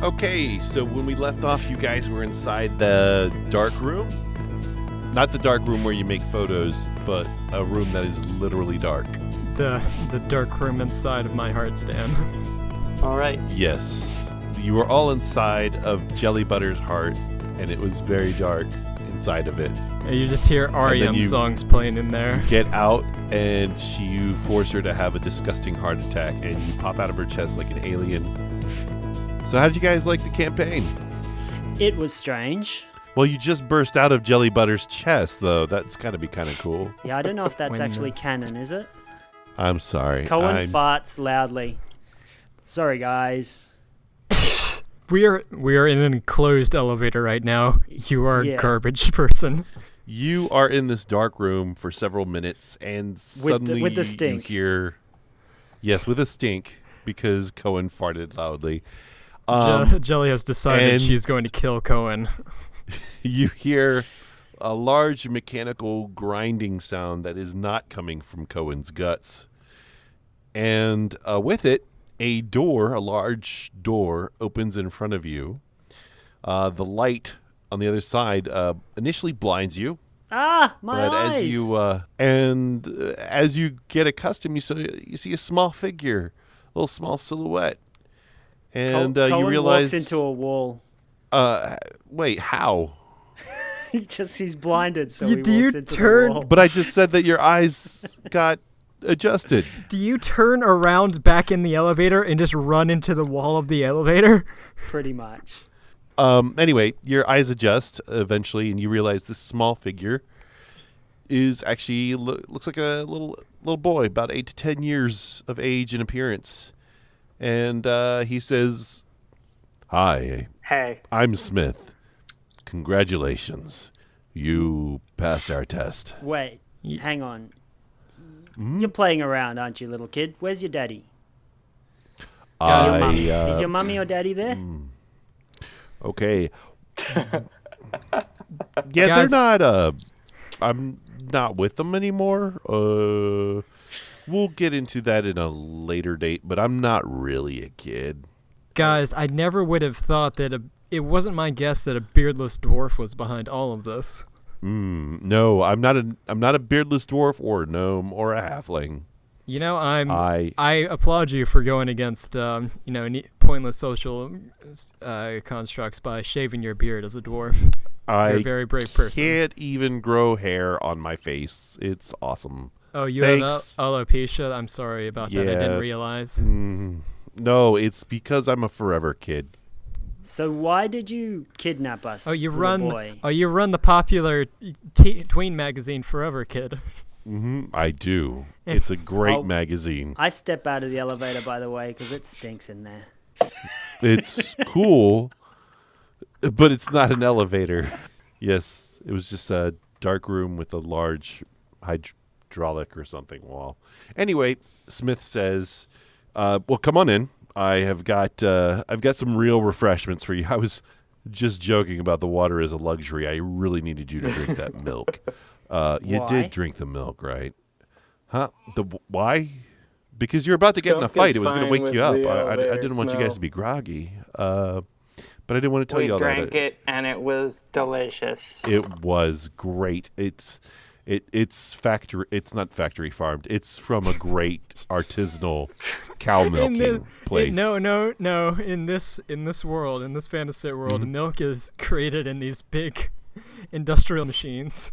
Okay, so when we left off, you guys were inside the dark room. Not the dark room where you make photos, but a room that is literally dark. The dark room inside of my heart, Stan. All right. Yes. You were all inside of Jelly Butter's heart, and it was very dark inside of it. And you just hear REM songs playing in there. Get out, and you force her to have a disgusting heart attack, and you pop out of her chest like an alien. So how did you guys like the campaign? It was strange. Well, you just burst out of Jelly Butter's chest, though. That's got to be kind of cool. Yeah, I don't know if that's actually canon, is it? I'm sorry. Coen farts loudly. Sorry, guys. We are in an enclosed elevator right now. You are a garbage person. You are in this dark room for several minutes, and suddenly with the stink. You hear... Yes, with a stink, because Coen farted loudly. Jelly has decided she's going to kill Coen. You hear a large mechanical grinding sound that is not coming from Coen's guts. And with it, a large door, opens in front of you. The light on the other side initially blinds you. Ah, my eyes! As you get accustomed, you see a small figure, a little small silhouette. And you realize... walks into a wall. Wait, how? He's blinded, so he walks into turn? the wall. But I just said that your eyes got adjusted. Do you turn around back in the elevator and just run into the wall of the elevator? Pretty much. Anyway, your eyes adjust eventually, and you realize this small figure is actually looks like a little boy, about 8 to 10 years of age and appearance. And he says, "Hi. Hey. I'm Smith. Congratulations. You passed our test." Wait, hang on. You're playing around, aren't you, little kid? Where's your daddy? Is your mummy or daddy there? Okay. Yeah, Guys, they're not, I'm not with them anymore. We'll get into that in a later date, but I'm not really a kid. Guys, I never would have thought that it wasn't my guess that a beardless dwarf was behind all of this. No, I'm not a beardless dwarf or a gnome or a halfling. You know, I applaud you for going against pointless social constructs by shaving your beard as a dwarf. You're a very brave person. I can't even grow hair on my face. It's awesome. Oh, you have alopecia? I'm sorry about that. I didn't realize. No, it's because I'm a forever kid. So why did you kidnap us? You run the popular tween magazine Forever Kid. I do. It's a great magazine. I step out of the elevator, by the way, because it stinks in there. It's cool, but it's not an elevator. Yes, it was just a dark room with a large hydraulic or something wall. Anyway, Smith says, well, come on in. I've got some real refreshments for you. I was just joking about the water as a luxury. I really needed you to drink that milk. You did drink the milk, right? Huh? Why? Because you're about to get in a fight. It was going to wake you up. I didn't want you guys to be groggy. But I didn't want to tell you all that. We drank it, and it was delicious. It was great. It's factory. It's not factory farmed. It's from a great artisanal cow milking place. No. In this world, in this fantasy world, milk is created in these big industrial machines.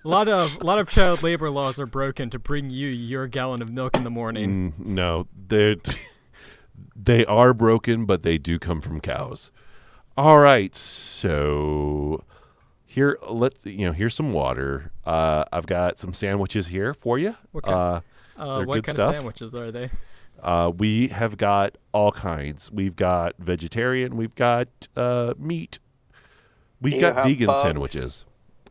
A lot of child labor laws are broken to bring you your gallon of milk in the morning. No, they are broken, but they do come from cows. All right, so here's some water. I've got some sandwiches here for you. What kind of sandwiches are they? We have got all kinds. We've got vegetarian. We've got meat. We've got vegan sandwiches.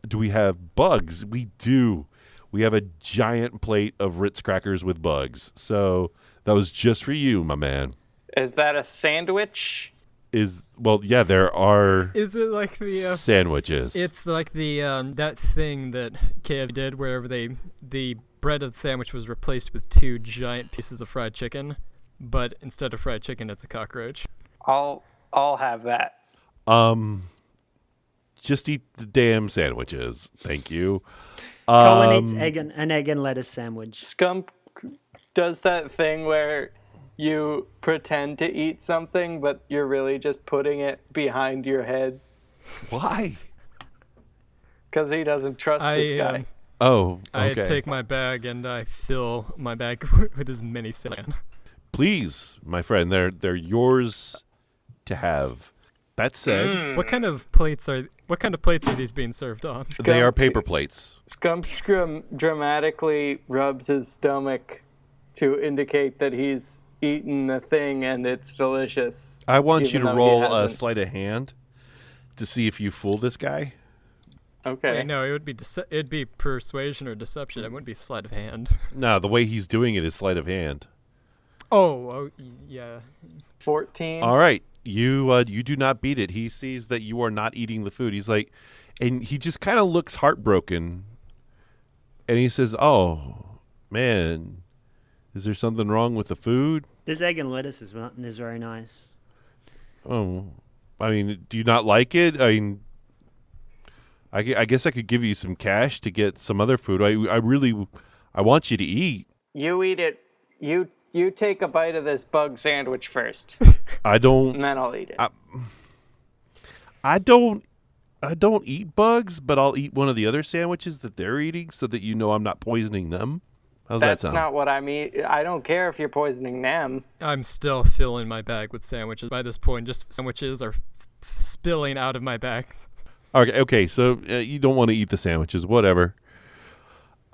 Do we have bugs? We do. We have a giant plate of Ritz crackers with bugs. So that was just for you, my man. Is that a sandwich? Yeah, there are. Is it like the sandwiches? It's like the that thing that KF did, wherever the bread of the sandwich was replaced with 2 giant pieces of fried chicken, but instead of fried chicken, it's a cockroach. I'll I'll have that. Just eat the damn sandwiches. Thank you. Coen eats an egg and lettuce sandwich. Skumk does that thing where you pretend to eat something, but you're really just putting it behind your head Why? because he doesn't trust this guy. Oh, okay. I take my bag and I fill my bag with as many sand. Please, my friend, they're yours to have. That said, What kind of plates are these being served on? they are paper plates. Skumk dramatically rubs his stomach to indicate that he's eaten the thing and it's delicious. I want you even to though he roll a hasn't. sleight of hand to see if you fool this guy. Okay. Wait, no, it'd be persuasion or deception. It wouldn't be sleight of hand. No, the way he's doing it is sleight of hand. Oh, yeah. 14. All right, you do not beat it. He sees that you are not eating the food. He's like, and he just kind of looks heartbroken, and he says, "Oh, man, is there something wrong with the food?" This egg and lettuce is very nice. Oh, I mean, do you not like it? I mean, I guess I could give you some cash to get some other food. I want you to eat. You eat it. You take a bite of this bug sandwich first, I don't. and then I'll eat it. I don't eat bugs, but I'll eat one of the other sandwiches that they're eating so that you know I'm not poisoning them. How's That's that sound? not what I mean. I don't care if you're poisoning them. I'm still filling my bag with sandwiches. By this point, just sandwiches are spilling out of my bag. Okay, so you don't want to eat the sandwiches, whatever.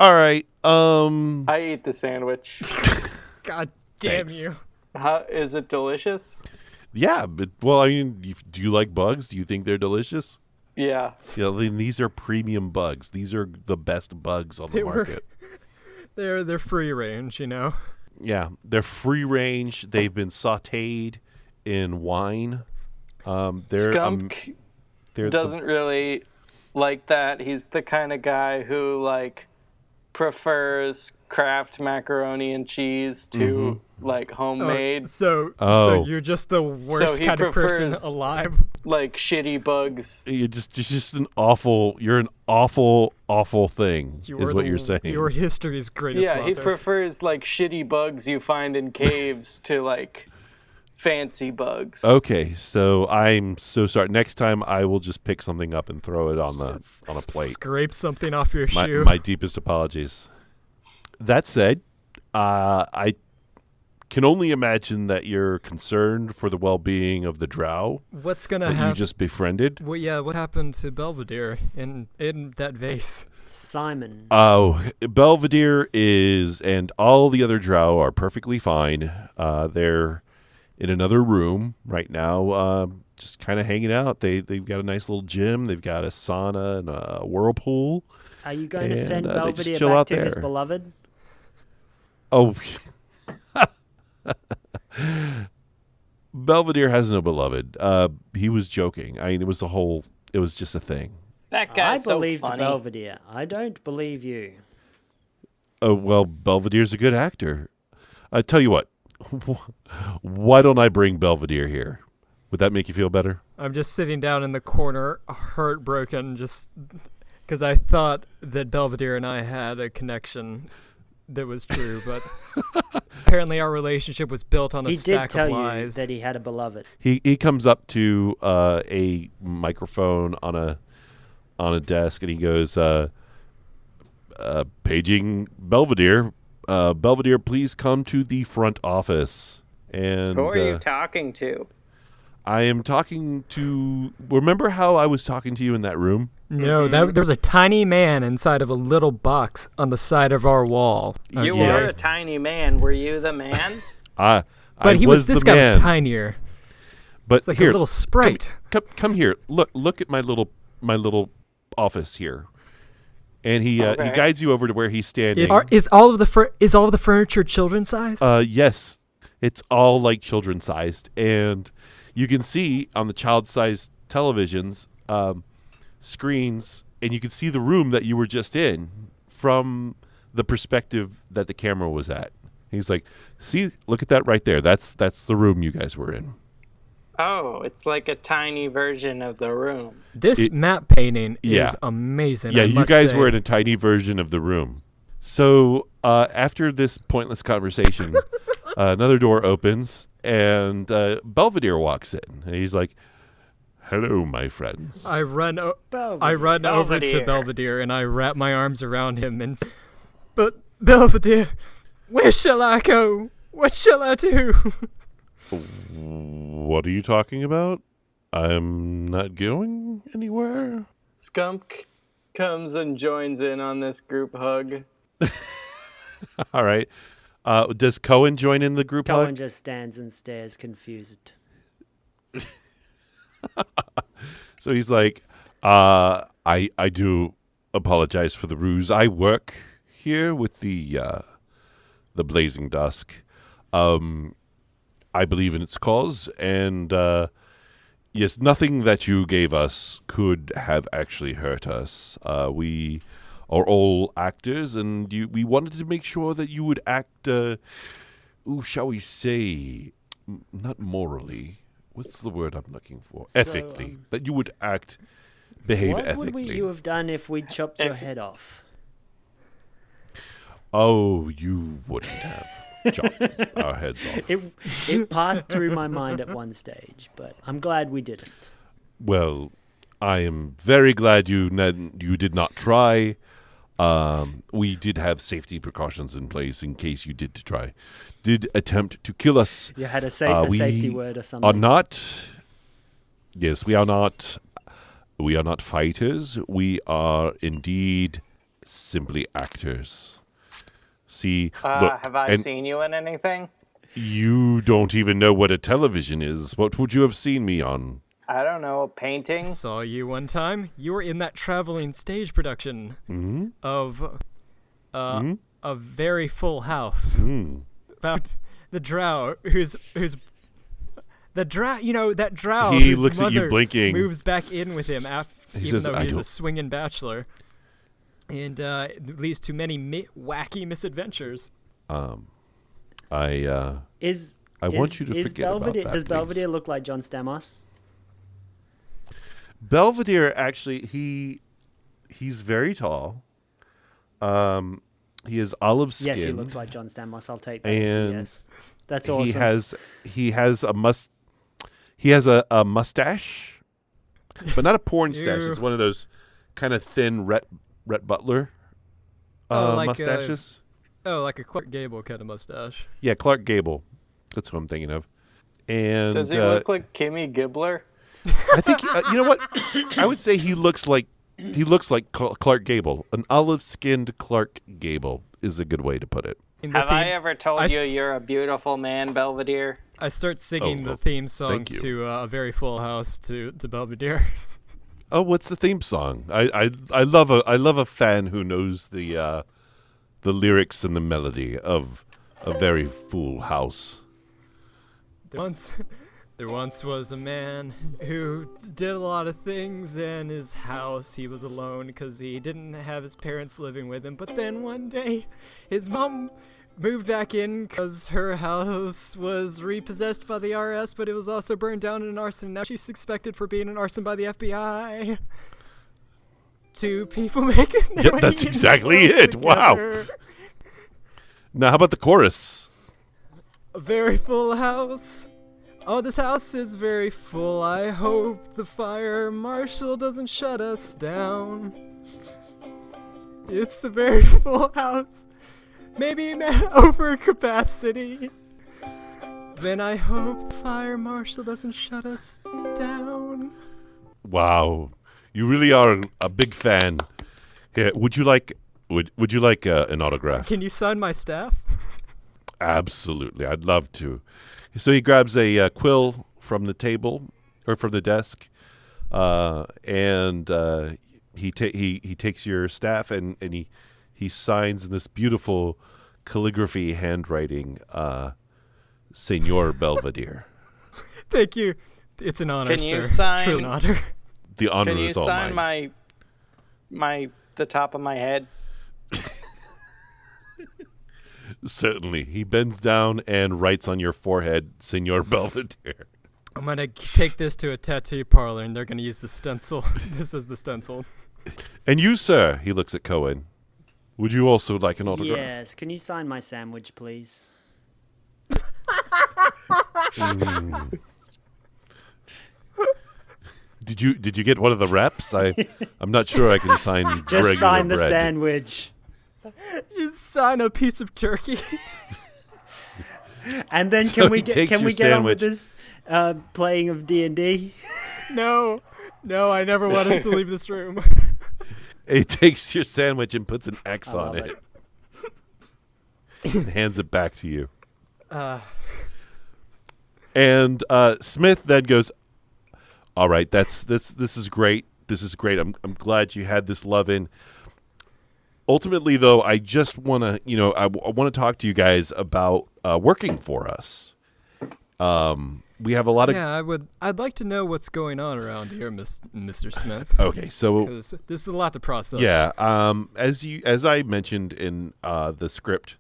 All right. I eat the sandwich. God damn Thanks. you. How, is it delicious? Yeah, but well, I mean, do you like bugs? Do you think they're delicious? Yeah. Yeah, these are premium bugs. These are the best bugs on the market. They're free range, you know. Yeah, they're free range. They've been sautéed in wine. They're Skumk they're doesn't really like that. He's the kind of guy who prefers Kraft macaroni and cheese to homemade. So Oh. you're just the worst he kind of person prefers- alive. Shitty bugs. it's just an awful. You're an awful thing. Is what you're saying. Your history's greatest Yeah, he monster. prefers shitty bugs you find in caves to fancy bugs. Okay, so I'm so sorry. Next time I will just pick something up and throw it on a plate. Scrape something off your shoe. My deepest apologies. That said, I can only imagine that you're concerned for the well-being of the drow What's gonna that you happen? just befriended. Well, yeah, what happened to Belvedere in that vase? Simon. Oh, Belvedere and all the other drow are perfectly fine. They're in another room right now, just kind of hanging out. They've got a nice little gym. They've got a sauna and a whirlpool. Are you going to and, send they just Belvedere chill back out to his there. beloved? Oh, Belvedere has no beloved. He was joking. I mean, it was just a thing. That I guy's so believed funny. Belvedere. I don't believe you. Oh, well, Belvedere's a good actor. I tell you what, why don't I bring Belvedere here? Would that make you feel better? I'm just sitting down in the corner, heartbroken, just because I thought that Belvedere and I had a connection that was true, but apparently our relationship was built on a He stack did tell of you lies. that he had a beloved. He comes up to a microphone on a desk, and he goes, paging Belvedere. Belvedere, please come to the front office. And Who are you talking to? I am talking to. Remember how I was talking to you in that room? No, there was a tiny man inside of a little box on the side of our wall. You Okay? were a tiny man. Were you the man? I But this the guy man. was tinier. But It's like here, a little sprite. come here. Look at my little office here. And he Okay. guides you over to where he's standing. Is all of the furniture children sized? Yes, it's all like children sized, and you can see on the child sized televisions screens, and you can see the room that you were just in from the perspective that the camera was at. He's like, "See, look at that right there. That's the room you guys were in." Oh, it's like a tiny version of the room. This map painting Yeah. is amazing. Yeah, I you must guys say. were in a tiny version of the room. So after this pointless conversation, another door opens, and Belvedere walks in. And he's like, "Hello, my friends." I run over Belvedere. to Belvedere and I wrap my arms around him and say, "But Belvedere, where shall I go? What shall I do?" What are you talking about? I'm not going anywhere. Skumk comes and joins in on this group hug. All right. Does Coen join in the group Coen hug? just stands and stares confused. So he's like, I do apologize for the ruse. I work here with the Blazing Dusk. I believe in its cause, and yes, nothing that you gave us could have actually hurt us. We are all actors, and we wanted to make sure that you would act, shall we say, not morally. What's the word I'm looking for? So, Ethically. That you would behave What ethically. would you have done if we'd chopped your head off? Oh, you wouldn't have chopped our heads off. It passed through my mind at one stage, but I'm glad we didn't. Well, I am very glad you did not try. We did have safety precautions in place in case you did attempt to kill us. You had a safety word or something. Are not. Yes, we are not. We are not fighters. We are indeed simply actors. See, look, Have I and seen you in anything? you don't even know what a television is. What would you have seen me on? I don't know, a painting? Saw you one time. You were in that traveling stage production of a very full house about the drow who's the drow. You know that drow. He whose looks at you mother blinking. Moves back in with him even says, though "I he's a don't-" swinging bachelor, and it leads to many wacky misadventures. I I want you to forget about that, Does please. Belvedere look like John Stamos? Belvedere actually he's very tall. He has olive skin. Yes, he looks like John Stamos. I'll take that. And Yes, that's awesome. He has a mustache, but not a porn stash. Ew. It's one of those kind of thin Rhett Butler mustaches. Like a Clark Gable kind of mustache. Yeah, Clark Gable. That's what I'm thinking of. And Does he look like Kimmy Gibbler? I think you know what? I would say he looks like Clark Gable. An olive-skinned Clark Gable is a good way to put it. Have I ever told you you're a beautiful man, Belvedere? I start singing well, the theme song thank you. to A Very Full House to Belvedere. Oh, what's the theme song? I love a fan who knows the lyrics and the melody of A Very Full House. There once was a man who did a lot of things in his house. He was alone because he didn't have his parents living with him. But then one day, his mom moved back in because her house was repossessed by the IRS, but it was also burned down in an arson. Now she's suspected for being an arson by the FBI. Two people making their Yep, way that's into exactly the world it. Wow. together. Now, how about the chorus? A very full house. Oh, this house is very full. I hope the fire marshal doesn't shut us down. It's a very full house. Maybe over capacity. Then I hope the fire marshal doesn't shut us down. Wow, you really are a big fan. Here, would you like an autograph? Can you sign my staff? Absolutely, I'd love to. So he grabs a quill from the table or from the desk, and he takes your staff and he signs in this beautiful calligraphy handwriting, Senor Belvedere. Thank you. It's an honor, Can you sir. sign- Truly an honor. The honor Can you is all sign mine. the top of my head? Certainly. He bends down and writes on your forehead, Senor Belvedere. I'm gonna take this to a tattoo parlor, and they're gonna use the stencil. This is the stencil. And you, sir, he looks at Coen. Would you also like an autograph? Yes. Can you sign my sandwich, please? Did you get one of the reps? I'm not sure I can sign Just regular sign the bread. sandwich. Just sign a piece of turkey. And then So can we he get takes your on with sandwich. this playing of D&D? No, I never want us to leave this room. He takes your sandwich and puts an X I on love it. And hands it back to you. And Smith then goes, "All right, this is great. This is great. I'm glad you had this love in. Ultimately, though, I just want to, I want to talk to you guys about working for us. We have a lot of I'd like to know what's going on around here, Mr. Smith. Okay, so Because this is a lot to process. yeah, as I mentioned in the script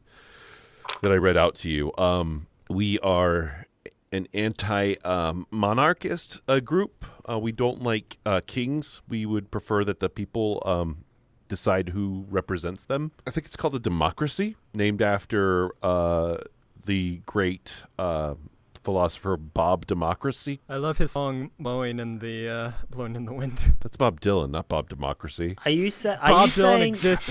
that I read out to you, we are an anti-monarchist group. We don't like kings. We would prefer that the people decide who represents them. I think it's called a democracy, named after the great philosopher Bob Democracy. I love his song "Blowing in the Wind." That's Bob Dylan, not Bob Democracy. Are you Bob Dylan exists.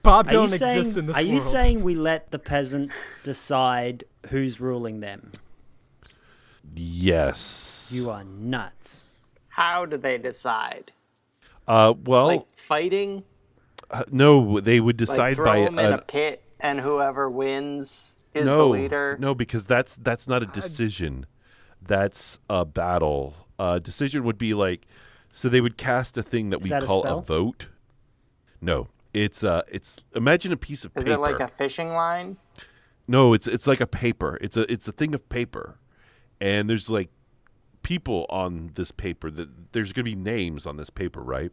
Bob Dylan exists in this Are world. you saying we let the peasants decide who's ruling them? Yes. You are nuts. How do they decide? Well, Like fighting? no, they would Like decide throw by them in a pit, and whoever wins is the no, leader? no, because that's not a decision. That's a battle. Decision would be like, so they would cast a thing that Is we that a call spell? a vote. No, it's imagine a piece of Is paper. it like a fishing line? No, it's like a paper. It's a thing of paper, and there's like people on this paper that there's going to be names on this paper, right?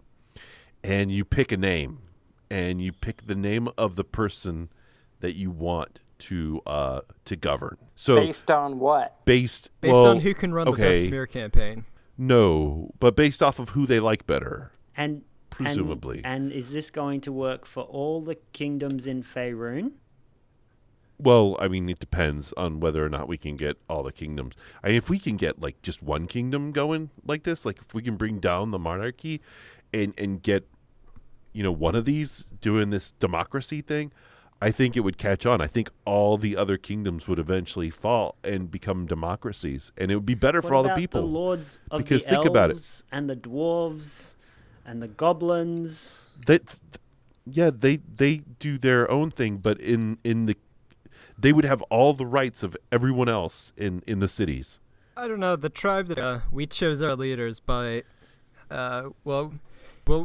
And you pick a name, and you pick the name of the person that you want to govern. So Based on what? Based well, on who can run the best smear campaign. No, but based off of who they like better. And Presumably. And is this going to work for all the kingdoms in Faerun? Well, I mean, it depends on whether or not we can get all the kingdoms. I mean, if we can get like just one kingdom going like this, like if we can bring down the monarchy and get, one of these doing this democracy thing, I think it would catch on. I think all the other kingdoms would eventually fall and become democracies, and it would be better for all the people. The lords of Because the think about it. elves and the dwarves and the goblins? They do their own thing, but they would have all the rights of everyone else in the cities. I don't know. The tribe that we chose our leaders by, what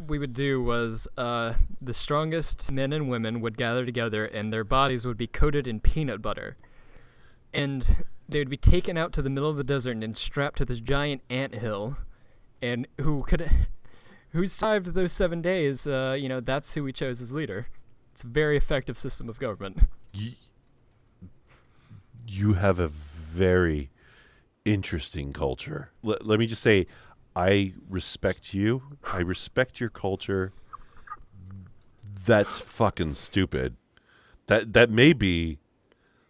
we would do was the strongest men and women would gather together, and their bodies would be coated in peanut butter, and they would be taken out to the middle of the desert and strapped to this giant anthill, and who survived those 7 days, that's who we chose as leader. It's a very effective system of government. You have a very interesting culture. Let me just say, I respect you. I respect your culture. That's fucking stupid. That may be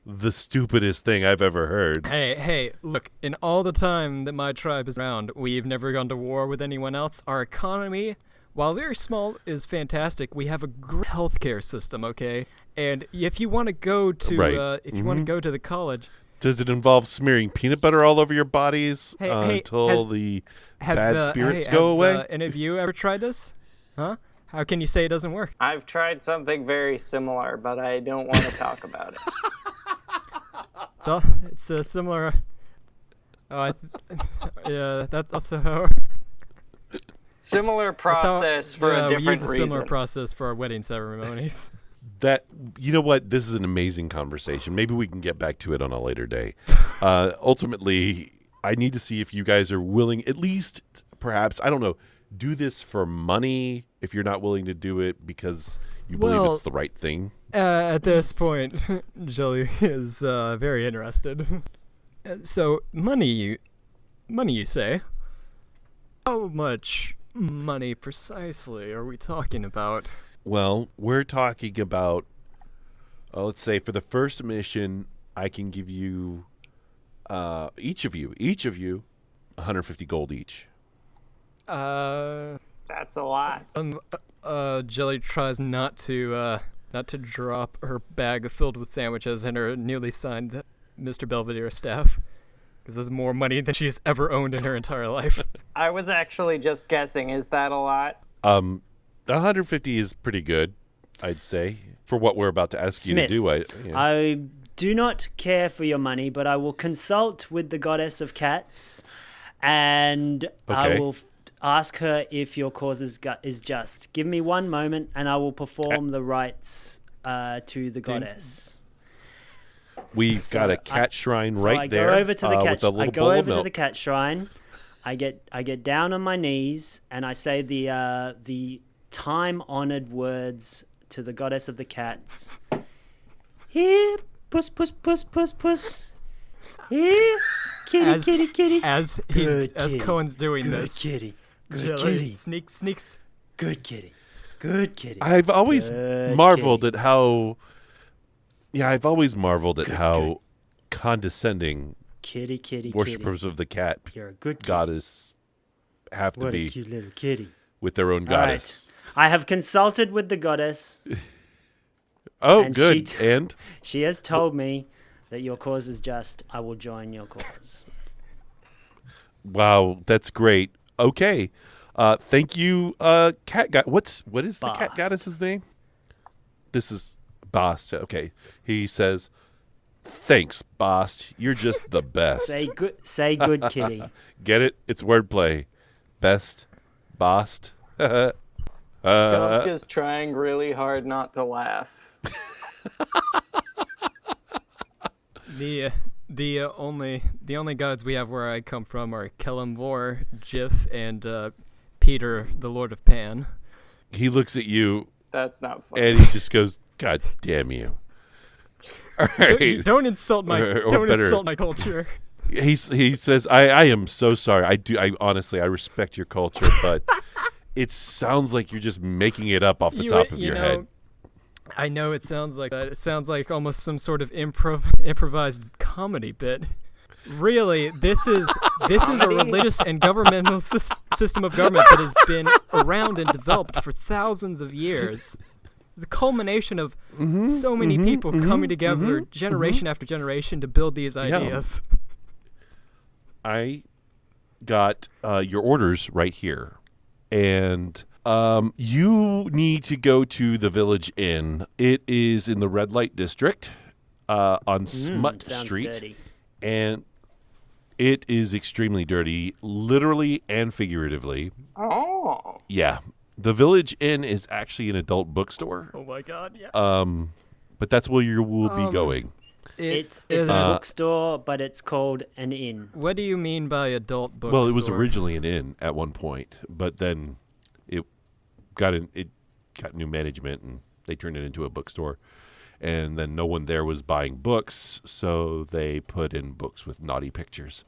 the stupidest thing I've ever heard. Hey, look, in all the time that my tribe is around, we've never gone to war with anyone else. Our economy, while very small, is fantastic. We have a great healthcare system, okay? And if you want to go to want to go to the college, Does it involve smearing peanut butter all over your bodies Hey, until the bad spirits go away? Any of you ever tried this? Huh? How can you say it doesn't work? I've tried something very similar, but I don't want to talk about it. It's a similar. Yeah, that's also. Similar process for a different we use a reason. similar process for our wedding ceremonies. That, you know what? This is an amazing conversation. Maybe we can get back to it on a later day. Ultimately, I need to see if you guys are willing, at least, perhaps, I don't know, do this for money if you're not willing to do it because you believe it's the right thing. At this point, Jelly is very interested. So money Money, you say? How much money precisely are we talking about? Well, we're talking about, let's say for the first mission, I can give you, each of you, 150 gold each. That's a lot. Jelly tries not to drop her bag filled with sandwiches and her newly signed Mr. Belvedere staff, because there's more money than she's ever owned in her entire life. I was actually just guessing. Is that a lot? 150 is pretty good, I'd say, for what we're about to ask you to do. I do not care for your money, but I will consult with the goddess of cats, and I will ask her if your cause is just. Give me one moment, and I will perform the rites to the goddess. We've got a cat shrine right there. I go over to the cat. I go over to the cat shrine. I get down on my knees and I say the time-honored words to the goddess of the cats. Here, puss, puss, puss, puss, puss. Here, kitty, kitty. As Coen's doing this, kitty, good Jelly kitty, sneaks. good kitty, good kitty. I've always Good marveled kitty. at how. Yeah, I've always marveled at how condescending Kitty, worshippers kitty. of the cat You're a good kitty. goddess have to What a be cute little kitty. with their own All right. goddess. I have consulted with the goddess. Oh, And good. she And She has told me that your cause is just. I will join your cause. wow, that's great. Okay, thank you, cat god. What is the cat Bast. goddess's name? This is Bast. Okay, he says, "Thanks, Bast. You're just the best." Say good kitty. Get it? It's wordplay. Best, Bast. Skumk is trying really hard not to laugh. The only gods we have where I come from are Kelemvor, Jif, and Peter, the Lord of Pan. He looks at you That's not funny. and he just goes, "God damn you!" All right. Don't insult my Or better. insult my culture. He says, I am so sorry. I honestly respect your culture, but it sounds like you're just making it up off the top of your head. I know it sounds like that. It sounds like almost some sort of improvised comedy bit. Really, this is a religious and governmental system of government that has been around and developed for thousands of years. The culmination of so many people coming together generation after generation to build these ideas. I got your orders right here, and you need to go to the Village Inn. It is in the red light district on Smut Sounds Street, dirty. and it is extremely dirty, literally and figuratively. Oh. Yeah, the Village Inn is actually an adult bookstore, Oh my god, yeah. but that's where you will be going. It's is a it- bookstore, but it's called an inn. What do you mean by adult bookstore? Well, it was originally an inn at one point, but then it got new management and they turned it into a bookstore. And then no one there was buying books, so they put in books with naughty pictures.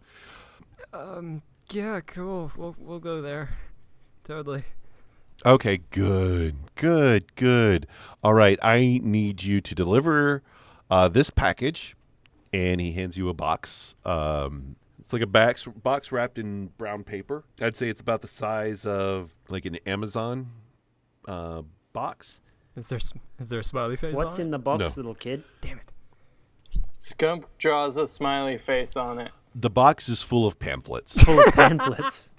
Yeah, cool. We'll go there. Totally. Okay, good. All right, I need you to deliver this package, and he hands you a box. It's like a box wrapped in brown paper. I'd say it's about the size of like an Amazon box. Is there a smiley face What's on in it? the box, No. little kid? Damn it. Skunk draws a smiley face on it. The box is full of pamphlets. Full of pamphlets.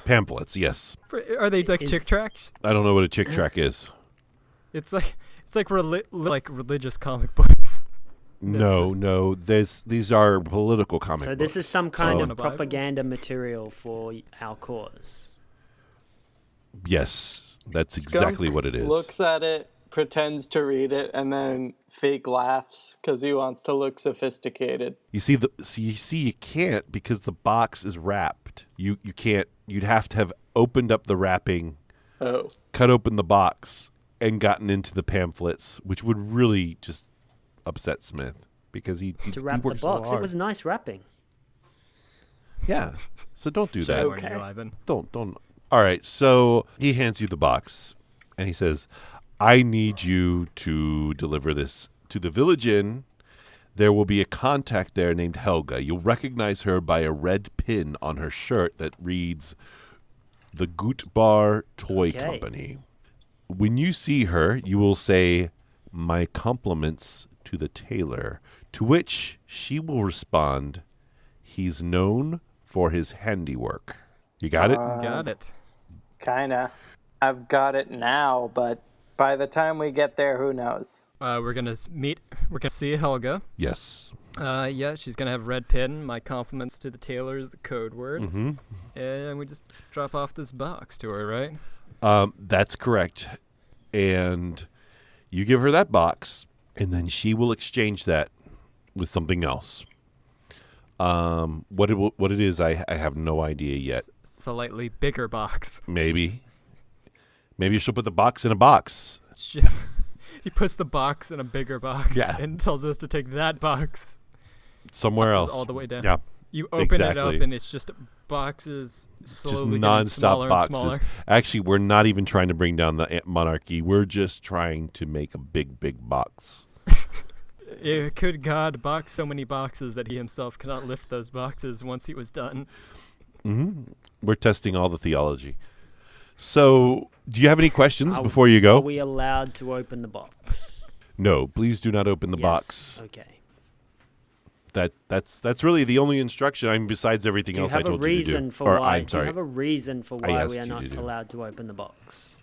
Pamphlets, yes. Are they like Is- chick tracks? I don't know what a chick track is. It's like like religious comic books. No. These are political comic So books. this is some kind So- of propaganda material for our cause. Yes, that's exactly Skunk what it is. Looks at it, pretends to read it, and then fake laughs because he wants to look sophisticated. You see, you can't because the box is wrapped. You can't. You'd have to have opened up the wrapping, Oh. cut open the box, and gotten into the pamphlets, which would really just upset Smith because he To wrap the works so box. hard. It was nice wrapping. Yeah. So don't do that. Shame on you, Okay. Ivan. Don't. All right. So he hands you the box, and he says, "I need you to deliver this to the Village Inn. There will be a contact there named Helga. You'll recognize her by a red pin on her shirt that reads, the Goot Bar Toy Okay. Company. When you see her, you will say, 'My compliments to the tailor,' to which she will respond, 'He's known for his handiwork.'" You got it? Got it. Kinda. I've got it now, but by the time we get there, who knows? We're gonna meet. We're gonna see Helga. Yes. Yeah, she's gonna have red pin. My compliments to the tailor is the code word. Mm-hmm. And we just drop off this box to her, right? That's correct. And you give her that box, and then she will exchange that with something else. What it is, I have no idea yet. Slightly bigger box. Maybe she'll put the box in a box. He puts the box in a bigger box and tells us to take that box Somewhere else. all the way down. Yeah. You open it up exactly. and it's just boxes Just slowly getting non-stop smaller boxes. and smaller. Actually, we're not even trying to bring down the monarchy. We're just trying to make a big box. Could God box so many boxes that he himself cannot lift those boxes once he was done? Mm-hmm. We're testing all the theology. So, do you have any questions Are- before you Are go? we allowed to open the box? No, please do not open the Yes. box. Okay. That's really the only instruction. I mean, besides everything Do you else I have a told you to do. reason for Or, why? I'm Do sorry. you have a reason for I why asked we are you not to do. allowed to open the box?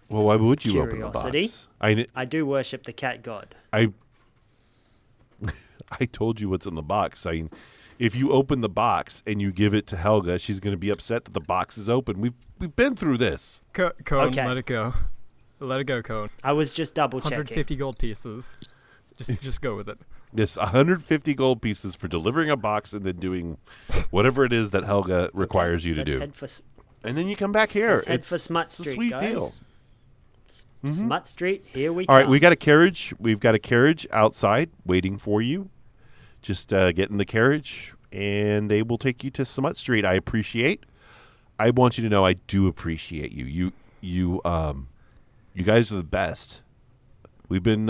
Well, why would you open the Curiosity. box? I do worship the cat god. I told you what's in the box. If you open the box and you give it to Helga, she's going to be upset that the box is open. We've been through this. Coen, Okay. let it go. Let it go, Coen. I was just double checking. 150 gold pieces. Just go with it. It's 150 gold pieces for delivering a box and then doing whatever it is that Helga requires you to Let's do. head for And then you come back here. Let's head for Smut it's a Street, sweet guys. deal. Smut Street. Here we All come. right, we got a carriage. We've got a carriage outside waiting for you. Just get in the carriage, and they will take you to Smut Street. I want you to know I do appreciate you. You guys are the best. We've been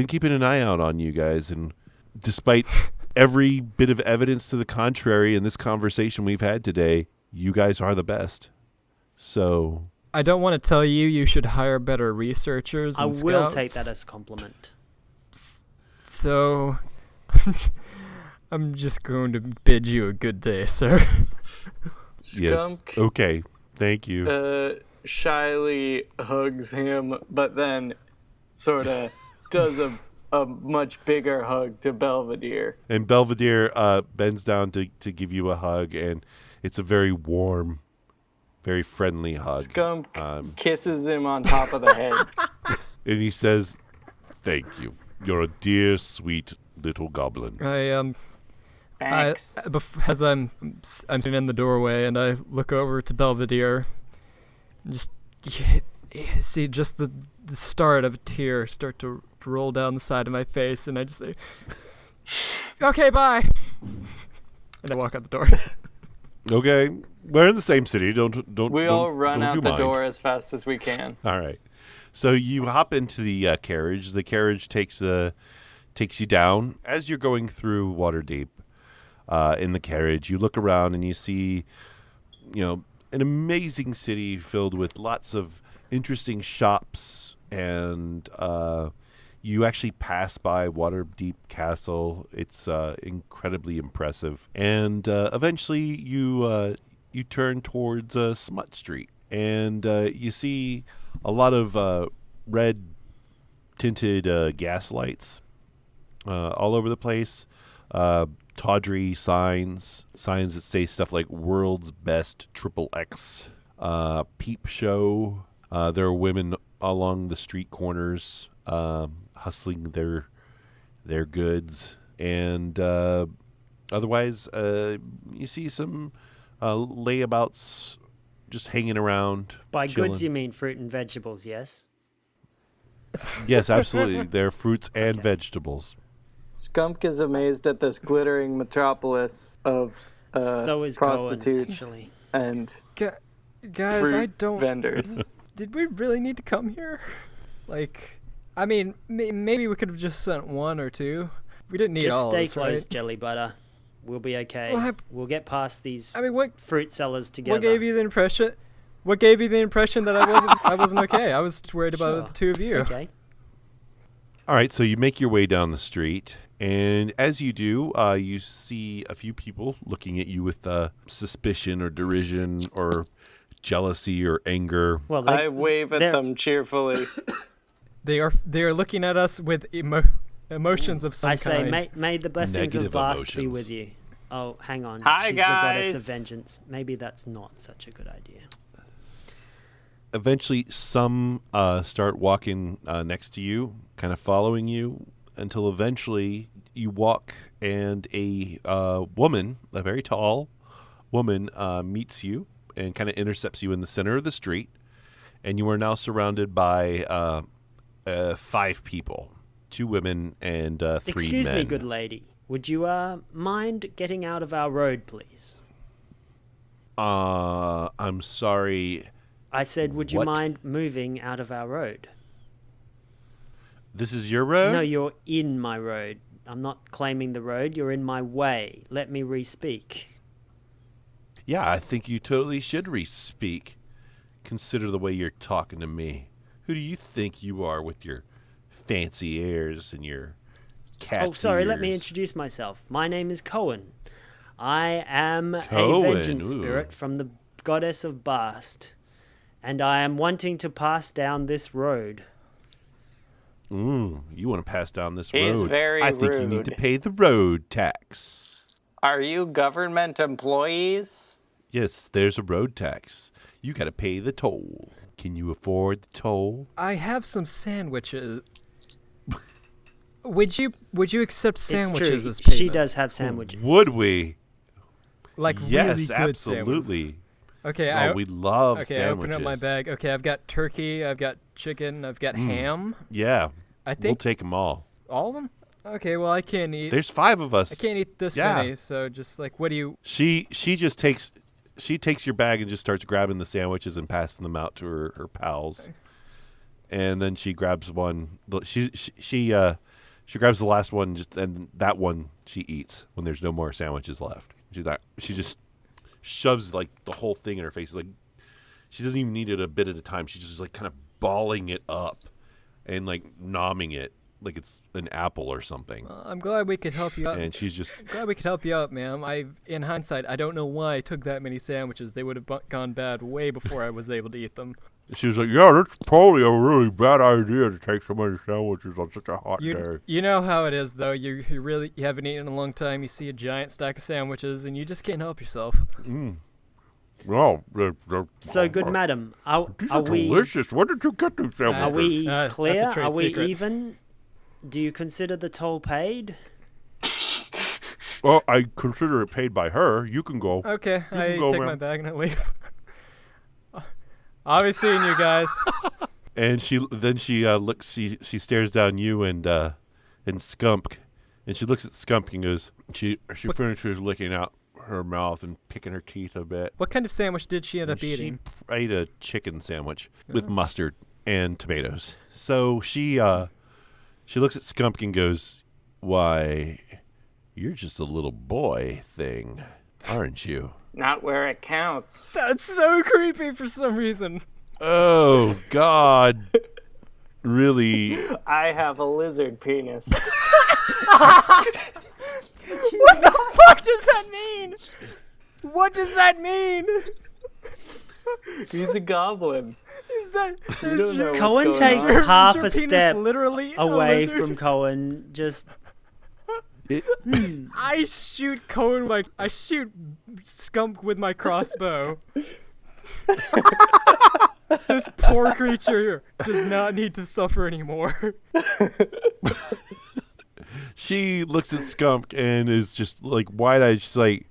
keeping an eye out on you guys, and despite every bit of evidence to the contrary in this conversation we've had today, you guys are the best. So I don't want to tell you you should hire better researchers I and will scouts. take that as a compliment. So, I'm just going to bid you a good day, sir. yes, Skumk, okay, thank you. Shyly hugs him, but then sort of does a much bigger hug to Belvedere. And Belvedere bends down to give you a hug, and it's a very warm, very friendly hug. Skumk kisses him on top of the head. And he says, "Thank you. You're a dear, sweet little goblin." Thanks. As I'm sitting in the doorway and I look over to Belvedere, just see just the start of a tear start to roll down the side of my face, and I just say, "Okay, bye," and I walk out the door. Okay, we're in the same city. Don't We all run don't out you the mind. door as fast as we can. All right. So you hop into the carriage. The carriage takes you down. As you're going through Waterdeep, in the carriage, you look around and you see, an amazing city filled with lots of interesting shops, and you actually pass by Waterdeep Castle. It's incredibly impressive, and eventually you turn towards Smut Street, and you see a lot of red tinted gas lights all over the place. Tawdry signs that say stuff like "World's Best XXX," Peep Show. There are women along the street corners hustling their goods, and otherwise you see some layabouts just hanging around. By chilling. goods, you mean fruit and vegetables, yes? Yes, absolutely. They're fruits and vegetables. Skumk is amazed at this glittering metropolis of So is prostitutes Coen, actually. and Guys, fruit I don't. vendors. Did we really need to come here? Like, I mean, maybe we could have just sent one or two. We didn't need Just all stay of this, close, right? Jelly Butter. We'll be okay. Well, We'll get past these I mean, what fruit sellers together. what gave you the impression? What gave you the impression that I wasn't okay? I was just worried about Sure. the two of you. Okay. All right, so you make your way down the street, and as you do, you see a few people looking at you with suspicion or derision or jealousy or anger. Well, I wave at them cheerfully. They are looking at us with emotions of some I say, kind. may the blessings Negative of Vast be emotions. with you. Oh, hang on. Hi, She's the goddess guys. of vengeance. Maybe that's not such a good idea. Eventually, some start walking next to you, kind of following you, until eventually you walk and a woman, a very tall woman, meets you and kind of intercepts you in the center of the street. And you are now surrounded by 5 people, 2 women and 3 men. Excuse me, good lady. Would you mind getting out of our road, please? I'm sorry. I said, would you What? mind moving out of our road? This is your road? No, you're in my road. I'm not claiming the road. You're in my way. Let me re-speak. Yeah, I think you totally should re-speak. Consider the way you're talking to me. Who do you think you are with your fancy airs and your cat's Oh, sorry, let me ears? introduce myself. My name is Coen. I am a Coen, vengeance ooh. spirit from the goddess of Bast, and I am wanting to pass down this road. You want to pass down this He's road. very I think you need rude. to pay the road tax. Are you government employees? Yes, there's a road tax. You got to pay the toll. Can you afford the toll? I have some sandwiches. Would you accept sandwiches it's as true. payment? She does have sandwiches. Would we? Like Yes, really good absolutely. sandwiches. Okay, Oh, we love okay, sandwiches. I open up my bag. Okay, I've got turkey, I've got chicken, I've got ham. Yeah, I we'll think take them all. all of them. Okay, well I can't eat. There's 5 of us. I can't eat this Yeah. many. So just like, what do you? She just takes your bag and just starts grabbing the sandwiches and passing them out to her pals. Okay. And then she grabs one. She grabs the last one and that one she eats when there's no more sandwiches left. She just shoves like the whole thing in her face. Like she doesn't even eat it a bit at a time. She's just like kind of balling it up and like nomming it like it's an apple or something. I'm glad we could help you out. And she's just Glad we could help you out, ma'am. In hindsight, I don't know why I took that many sandwiches. They would have gone bad way before I was able to eat them. she was like, yeah, that's probably a really bad idea to take so many sandwiches on such a hot day. You know how it is, though. You haven't eaten in a long time. You see a giant stack of sandwiches, and you just can't help yourself. Well, So, good madam, are These we delicious. Where did you get these sandwiches? are we That's a clear? trade Are we secret. even? Do you consider the toll paid? Well, I consider it paid by her. You can go. Okay, can I go, take my ma'am. bag and I leave. I'll be seeing you guys. And she looks. She stares down you and Skumk, and she looks at Skumk and goes. She finishes licking out her mouth and picking her teeth a bit. What kind of sandwich did she end up eating? She ate a chicken sandwich with mustard and tomatoes. So she looks at Skumk and goes, "Why, you're just a little boy thing, aren't you?" Not where it counts. That's so creepy for some reason. Oh God! Really? I have a lizard penis. What the fuck does that mean? What does that mean? He's a goblin. Is that You don't know what's Coen going takes on. half your a penis step literally a away lizard? from Coen. Just I shoot Skumk with my crossbow. This poor creature does not need to suffer anymore. She looks at Skumk and is just like wide-eyed. She's like,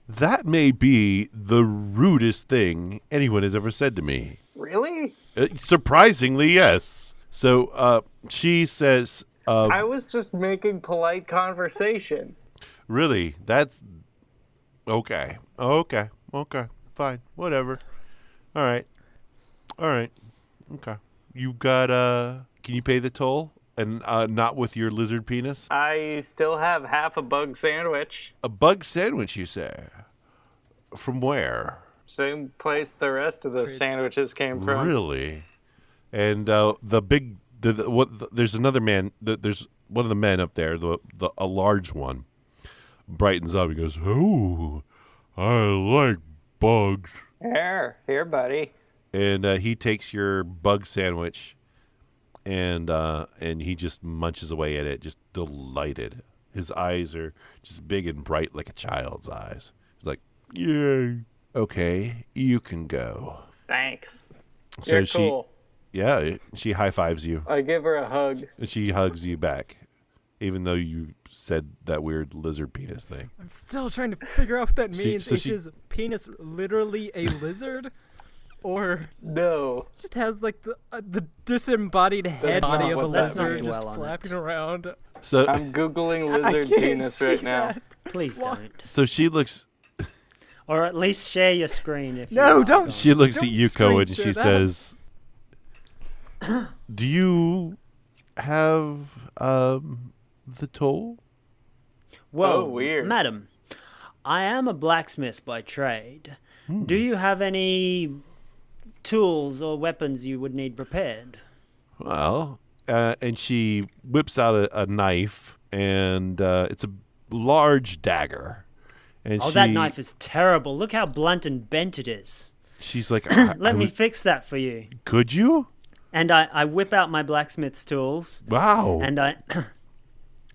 "That may be the rudest thing anyone has ever said to me." Really? Surprisingly, yes. So she says, I was just making polite conversation. Really? That's okay. Okay. Fine. Whatever. All right. Okay. You got can you pay the toll? And not with your lizard penis? I still have half a bug sandwich. A bug sandwich, you say? From where? Same place the rest of the sandwiches came from. Really? And there's another man. There's one of the men up there, a large one, brightens up. He goes, "Oh, I like bugs." Here, buddy. And he takes your bug sandwich, and he just munches away at it, just delighted. His eyes are just big and bright like a child's eyes. He's like, "Yay! Okay, you can go." Thanks. So You're cool. She high fives you. I give her a hug. And she hugs you back, even though you said that weird lizard penis thing. I'm still trying to figure out what that means. So Is his penis literally a lizard? Or No. just has like the disembodied head That's body not of a what that lizard means. just Dwell on flapping around? So I'm Googling I lizard can't penis see right now. that. Please Why? don't. so she looks Or at least share your screen if No, you don't. she looks Don't at you, screen Coen, and share she that. says, "Do you have the toll?" Whoa, Oh, weird. Madam, I am a blacksmith by trade. Do you have any tools or weapons you would need prepared? Well, and she whips out a knife, and it's a large dagger. And Oh, that knife is terrible. Look how blunt and bent it is. She's like, Let me fix that for you. Could you? And I whip out my blacksmith's tools, Wow. and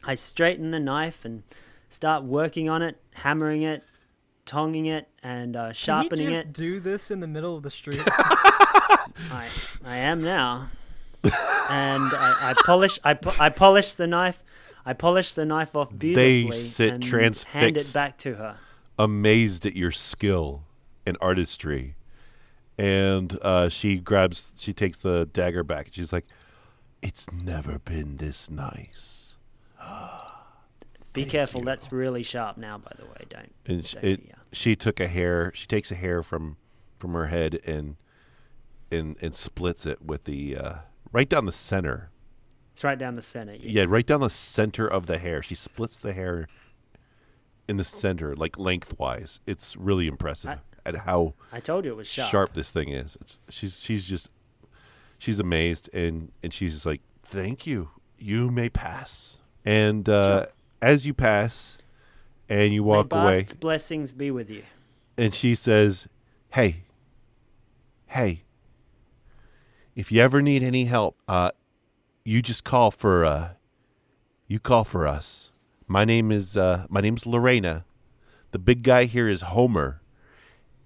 I straighten the knife and start working on it, hammering it, tonging it, and sharpening Can you just it. do this in the middle of the street? I am now. And I polish the knife. I polish the knife off beautifully sit and transfixed. hand it back to her. Amazed at your skill and artistry. And she takes the dagger back. And she's like, "It's never been this nice." Be careful, that's really sharp now, by the way. Don't. And don't- she takes a hair from her head and splits it with the right down the center. It's right down the center. Yeah, right down the center of the hair. She splits the hair in the center, like lengthwise. It's really impressive at how I told you it was sharp this thing is. She's amazed, and she's just like, "Thank you. You may pass." And as you pass, and you walk May away, Bast's blessings be with you. and she says, "Hey, if you ever need any help, you just call for us. My name's Lorena. The big guy here is Homer,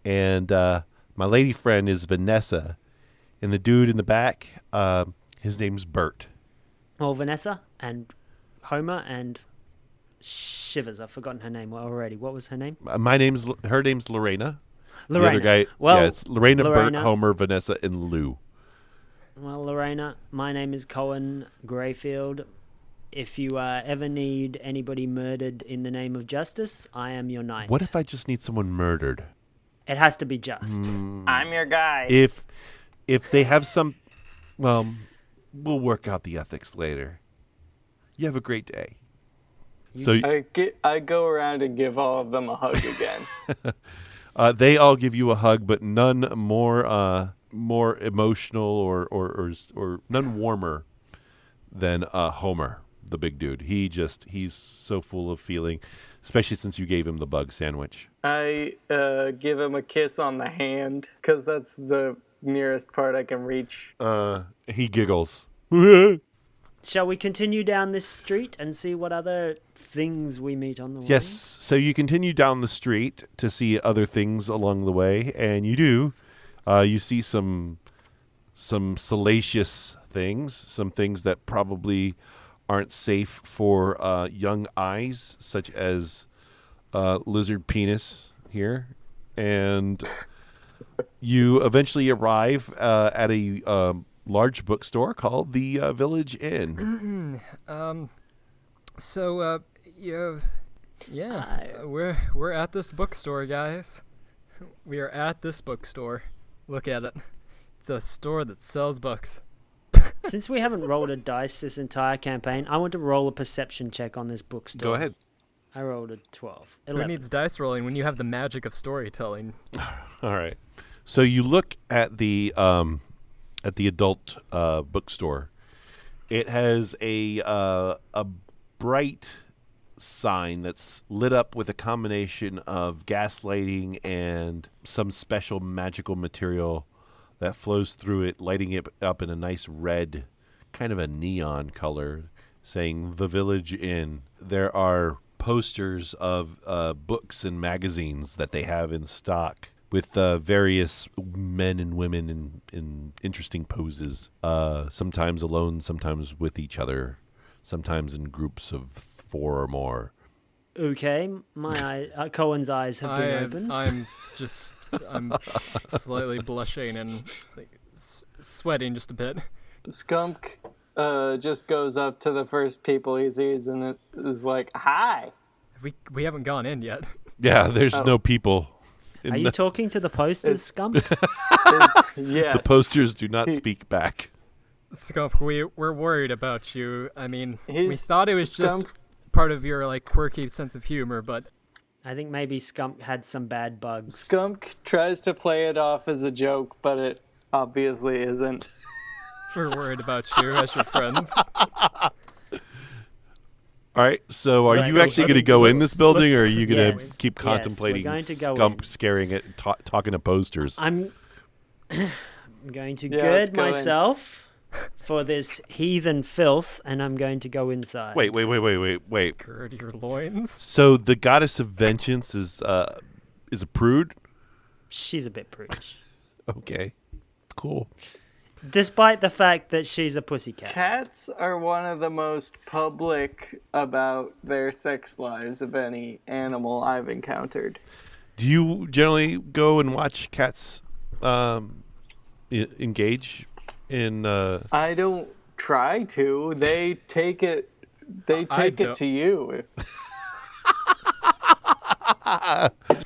and my lady friend is Vanessa, and the dude in the back, his name's Bert." Well, Vanessa and Homer and Shivers. I've forgotten her name already. What was her name? Her name's Lorena. Lorena. The other guy, Well, it's Lorena, Bert, Lorena. Homer, Vanessa, and Lou. Well, Lorena, my name is Coen Grayfield. If you ever need anybody murdered in the name of justice, I am your knight. What if I just need someone murdered? It has to be just. I'm your guy. If they have some, well, we'll work out the ethics later. You have a great day. So I go around and give all of them a hug again. they all give you a hug, but none more emotional or none warmer than Homer, the big dude. He's so full of feeling, especially since you gave him the bug sandwich. I give him a kiss on the hand because that's the nearest part I can reach. He giggles. Shall we continue down this street and see what other things we meet on the way? Yes. So you continue down the street to see other things along the way, and you do. You see some salacious things, some things that probably aren't safe for young eyes, such as lizard penis here, and you eventually arrive at a large bookstore called the Village Inn. We're at this bookstore, guys. We are at this bookstore. Look at it. It's a store that sells books. Since we haven't rolled a dice this entire campaign, I want to roll a perception check on this bookstore. Go ahead. I rolled a 12. Who needs dice rolling when you have the magic of storytelling? All right. So you look at the adult bookstore. It has a bright sign that's lit up with a combination of gaslighting and some special magical material that flows through it, lighting it up in a nice red, kind of a neon color, saying The Village Inn. There are posters of books and magazines that they have in stock with various men and women in interesting poses, sometimes alone, sometimes with each other, sometimes in groups of 4 or more. Okay, my Coen's eyes have been opened. I'm slightly blushing and sweating just a bit. Skumk just goes up to the first people he sees and it is like, "Hi." We haven't gone in yet. Yeah, there's no people. Are you talking to the posters, Skumk? Yes. The posters do not speak back. Skumk, we're worried about you. I mean, we thought it was just Skumk. part of your quirky sense of humor, but I think maybe Skumk had some bad bugs. Skumk tries to play it off as a joke, but it obviously isn't. we're worried about you as your friends. All right, so are you actually going to go in this building, or are you going to keep Yes, contemplating we're going to go Skumk in. scaring it, talking to posters? I'm going to Yeah, let's gird go in. myself for this heathen filth, and I'm going to go inside. Wait. Gird your loins. So the goddess of vengeance is a prude? She's a bit prudish. Okay, cool. Despite the fact that she's a pussycat. Cats are one of the most public about their sex lives of any animal I've encountered. Do you generally go and watch cats engage in? I don't try to. They take it. They I take it to you.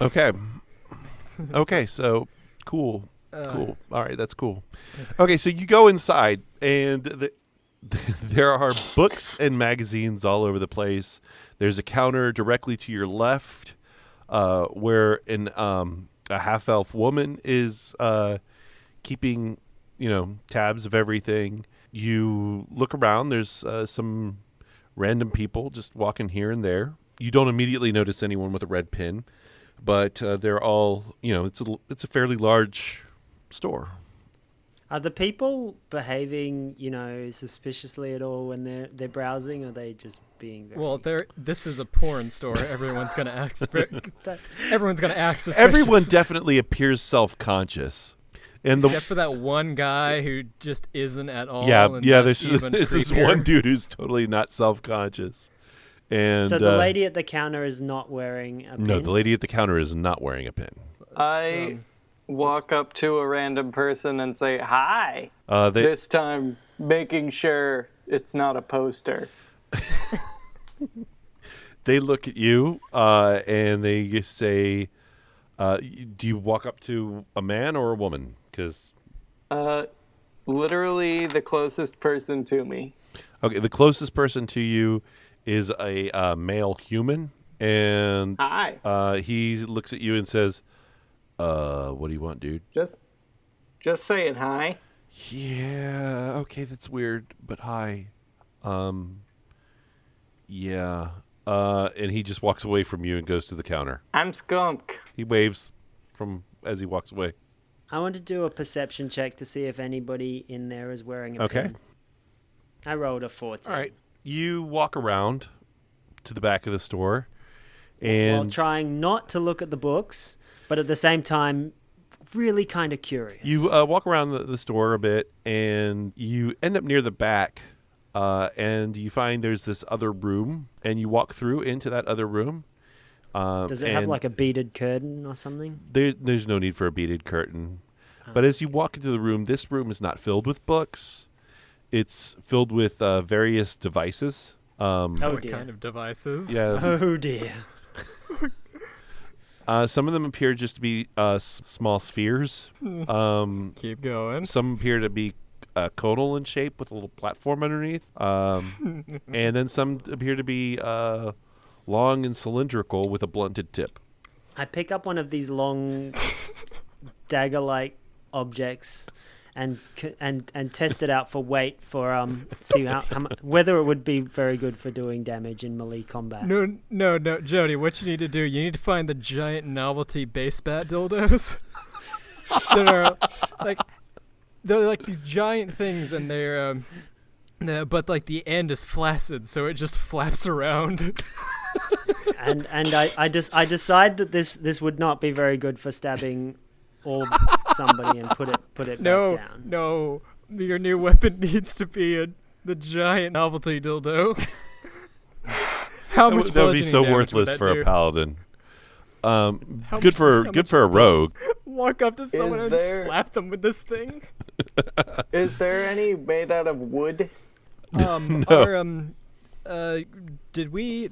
Okay. Okay, so cool. Cool. All right, that's cool. Okay, so you go inside, and there are books and magazines all over the place. There's a counter directly to your left, where a half-elf woman is keeping, tabs of everything. You look around. There's some random people just walking here and there. You don't immediately notice anyone with a red pin, but they're all, it's a fairly large store. Are the people behaving, suspiciously at all when they're browsing? Or are they just being very... Well, this is a porn store. Everyone's gonna act. Everyone's gonna act suspicious. Everyone definitely appears self-conscious. And except for that one guy who just isn't at all. Yeah. There's There's this one dude who's totally not self-conscious. And So the lady at the counter is not wearing a pin? No, the lady at the counter is not wearing a pin. I walk up to a random person and say, "Hi." They This time, making sure it's not a poster. they look at you and they just say, "Do you walk up to a man or a woman?" Because Literally the closest person to me. okay, the closest person to you is a male human, and Hi. he looks at you and says, "What do you want, dude?" Just saying hi. Yeah, okay, that's weird, but hi. Yeah. And he just walks away from you and goes to the counter. I'm Skumk. He waves as he walks away. I want to do a perception check to see if anybody in there is wearing a pin. I rolled a 14. All right. You walk around to the back of the store, and While trying not to look at the books, but at the same time, really kind of curious. you walk around the store a bit, and you end up near the back, and you find there's this other room, and you walk through into that other room. Does it have like a beaded curtain or something? There's no need for a beaded curtain. But as you walk into the room, this room is not filled with books. It's filled with various devices. What dear. kind of devices? Yeah. Oh dear. Some of them appear just to be small spheres. Keep going. Some appear to be conal in shape with a little platform underneath. And then some appear to be long and cylindrical with a blunted tip. I pick up one of these long dagger-like objects and test it out for weight for see how whether it would be very good for doing damage in melee combat. No, Jody. What you need to do? You need to find the giant novelty base bat dildos. They're like these giant things, and but like the end is flaccid, so it just flaps around. And I decide that this would not be very good for stabbing or somebody and put it back down. No, your new weapon needs to be the giant novelty dildo. How much That would be so bludgeoning damage would worthless that for do? a paladin. How Good for a rogue. Walk up to someone and there- slap them with this thing. Is there any made out of wood? Did we,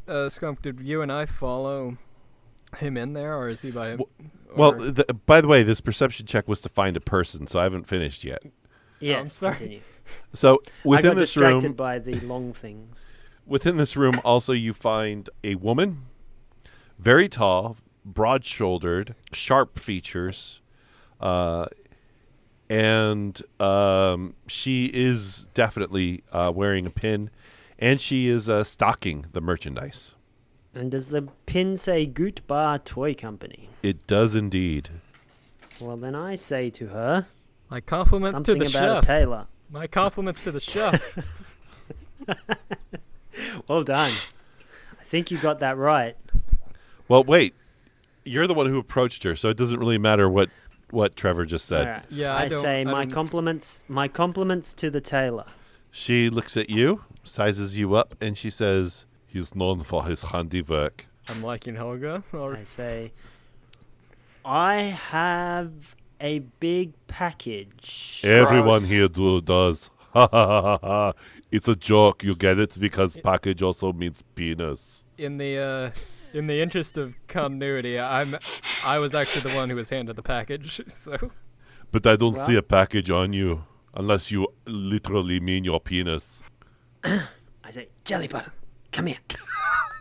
Skumk? Did you and I follow him in there, or is he by him? Well, by the way, this perception check was to find a person, so I haven't finished yet. Yes, sorry. continue. So I within got this distracted room, by the long things. within this room, also you find a woman, very tall, broad-shouldered, sharp features, and she is definitely wearing a pin, and she is stocking the merchandise. And does the pin say Goot Bar Toy Company? It does indeed. Well, then I say to her My compliments something to the about chef. a tailor. My compliments to the chef. Well done. I think you got that right. Well, wait. You're the one who approached her, so it doesn't really matter what Trevor just said. All right. Yeah, I don't- say I my don't- compliments to the tailor. She looks at you, sizes you up, and she says, "He's known for his handiwork." I'm liking Helga. I say, I have a big package. Everyone Gross. here does. Ha ha ha ha ha. It's a joke. You get it because package also means penis. In the interest of continuity, I was actually the one who was handed the package. So But I don't Well- see a package on you unless you literally mean your penis. I say, Jelly Butter, come here.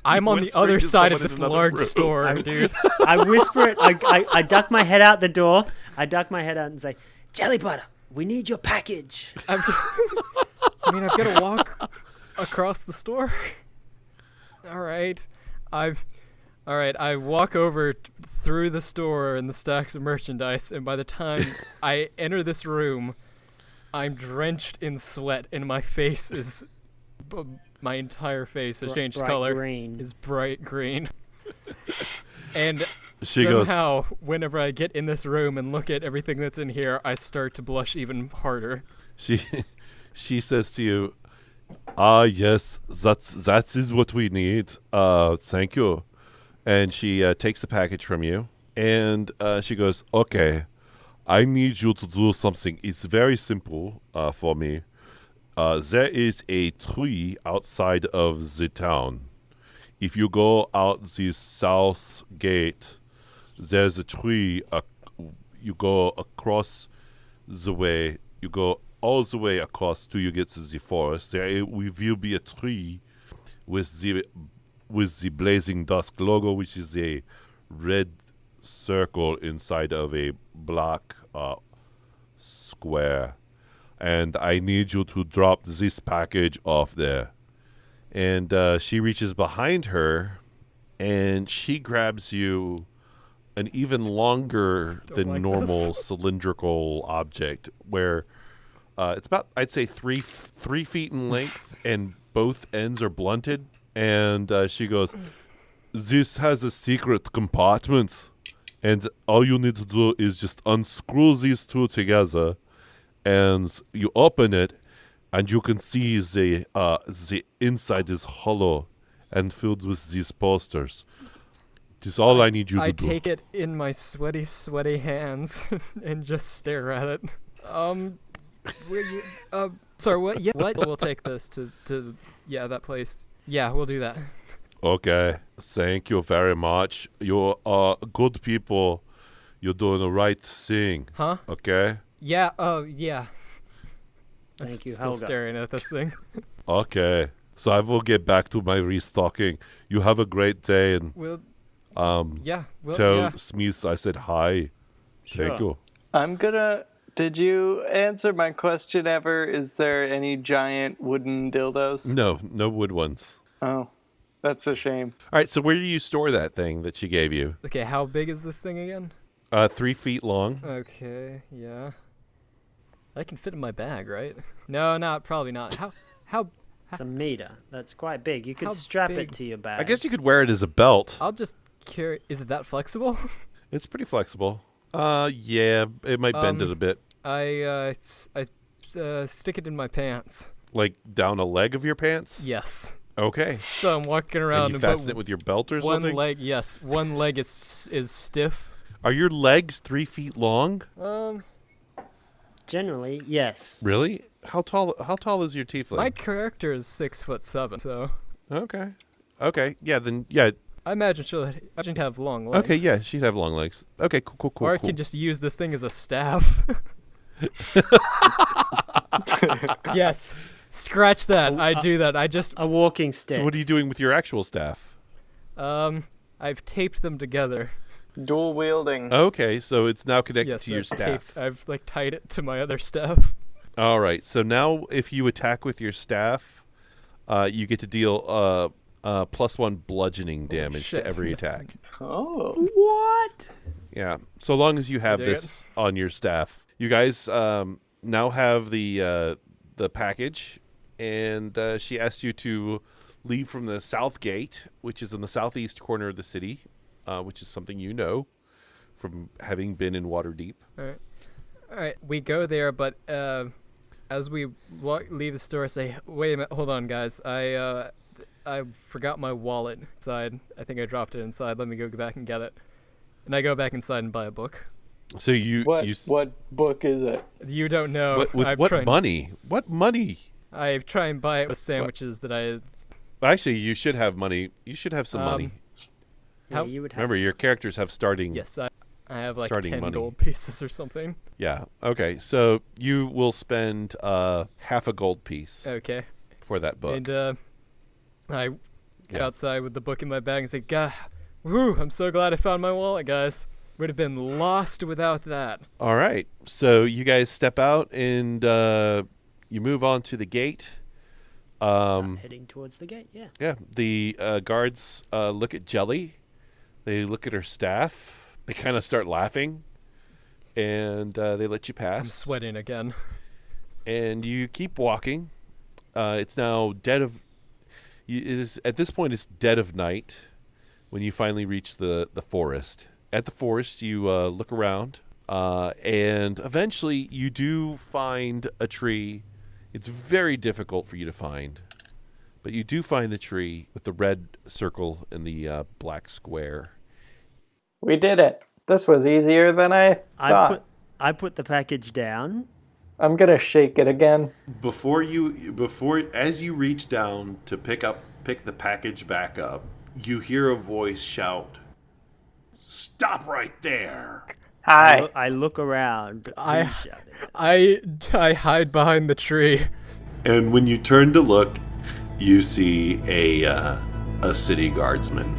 I'm on the whispering other to side of someone in this another large room. store, dude. I whisper it. I duck my head out the door. I duck my head out and say, Jelly Butter, we need your package. I've got to walk across the store. All right. I walk over through the store and the stacks of merchandise, and by the time I enter this room, I'm drenched in sweat, and my face is... my entire face has changed Bright color. green. Is bright green. And She goes, somehow, whenever I get in this room and look at everything that's in here, I start to blush even harder. she says to you, yes, that is what we need. Thank you. And she takes the package from you, and she goes, okay, I need you to do something. It's very simple for me. There is a tree outside of the town. If you go out the south gate, there's a tree. You go across the way. You go all the way across till you get to the forest. There will be a tree with the Blazing Dusk logo, which is a red circle inside of a black square. And I need you to drop this package off there. And she reaches behind her, and she grabs you an even longer Don't than like normal this. cylindrical object, where it's about, I'd say, 3 feet in length, and both ends are blunted. And she goes, "This has a secret compartment, and all you need to do is just unscrew these two together, and you open it, and you can see the inside is hollow and filled with these posters. Just all I need you to I do. take it in my sweaty hands and just stare at it. Sorry, what? Yeah, what? We'll take this to that place. Yeah, we'll do that. Okay. Thank you very much. You are good people. You're doing the right thing. Huh? Okay? Yeah, yeah. Thank you, Still Helga. staring at this thing. Okay. So I will get back to my restocking. You have a great day, and We'll, tell yeah. Smith I said hi. Thank Sure. you. I'm gonna. Did you answer my question ever? Is there any giant wooden dildos? No wood ones. Oh, that's a shame. All right, so where do you store that thing that she gave you? Okay, how big is this thing again? 3 feet long. Okay, yeah. That can fit in my bag, right? No, probably not. How? It's a meter. That's quite big. You could How strap big? it to your bag. I guess you could wear it as a belt. I'll just carry. Is it that flexible? It's pretty flexible. Yeah, it might bend it a bit. I stick it in my pants. Like down a leg of your pants? Yes. Okay. So I'm walking around And you fasten it with your belt or one something? leg. Yes, one leg is stiff. Are your legs 3 feet long? Generally, yes. Really? How tall is your tiefling? My character is 6'7", so Okay. Okay. Yeah, then yeah. I imagine she'd have long legs. Okay, yeah, she'd have long legs. Okay, cool. Or I can just use this thing as a staff. Yes. Scratch that. I do that. I just A walking stick. So what are you doing with your actual staff? I've taped them together. Dual wielding. Okay, so it's now connected Yes, to your staff. I've like tied it to my other staff. All right. So now if you attack with your staff, you get to deal +1 bludgeoning damage shit. to every attack. Oh. What? Yeah. So long as you have dig this on your staff. You guys now have the package, and she asked you to leave from the south gate, which is in the southeast corner of the city, which is something you know from having been in Waterdeep. All right. We go there, but as we leave the store, I say, "Wait a minute, hold on, guys. I forgot my wallet inside. I think I dropped it inside. Let me go back and get it." And I go back inside and buy a book. So What book is it? You don't know. what money? What money? I try and buy it with sandwiches that I. Actually, you should have money. You should have some money. How- Yeah, you would have Remember, some- your characters have starting. Yes, I have like Starting 10 money. gold pieces or something. Yeah. Okay. So you will spend half a gold piece Okay. for that book. And I get Yeah. outside with the book in my bag and say, "God, woo! I'm so glad I found my wallet, guys. Would have been lost without that." All right. So you guys step out and you move on to the gate. Start heading towards the gate, yeah. Yeah. The guards look at Jelly. They look at her staff. They kind of start laughing, and they let you pass. I'm sweating again. And you keep walking. It's now dead of. It is at this point. It's dead of night when you finally reach the forest. At the forest, you look around, and eventually you do find a tree. It's very difficult for you to find, but you do find the tree with the red circle and the black square. We did it. This was easier than I thought. I put the package down. I'm gonna shake it again. Before as you reach down to pick the package back up, you hear a voice shout, "Stop right there!" Hi. I look around. I- Who's shouting? I hide behind the tree. And when you turn to look, you see a city guardsman.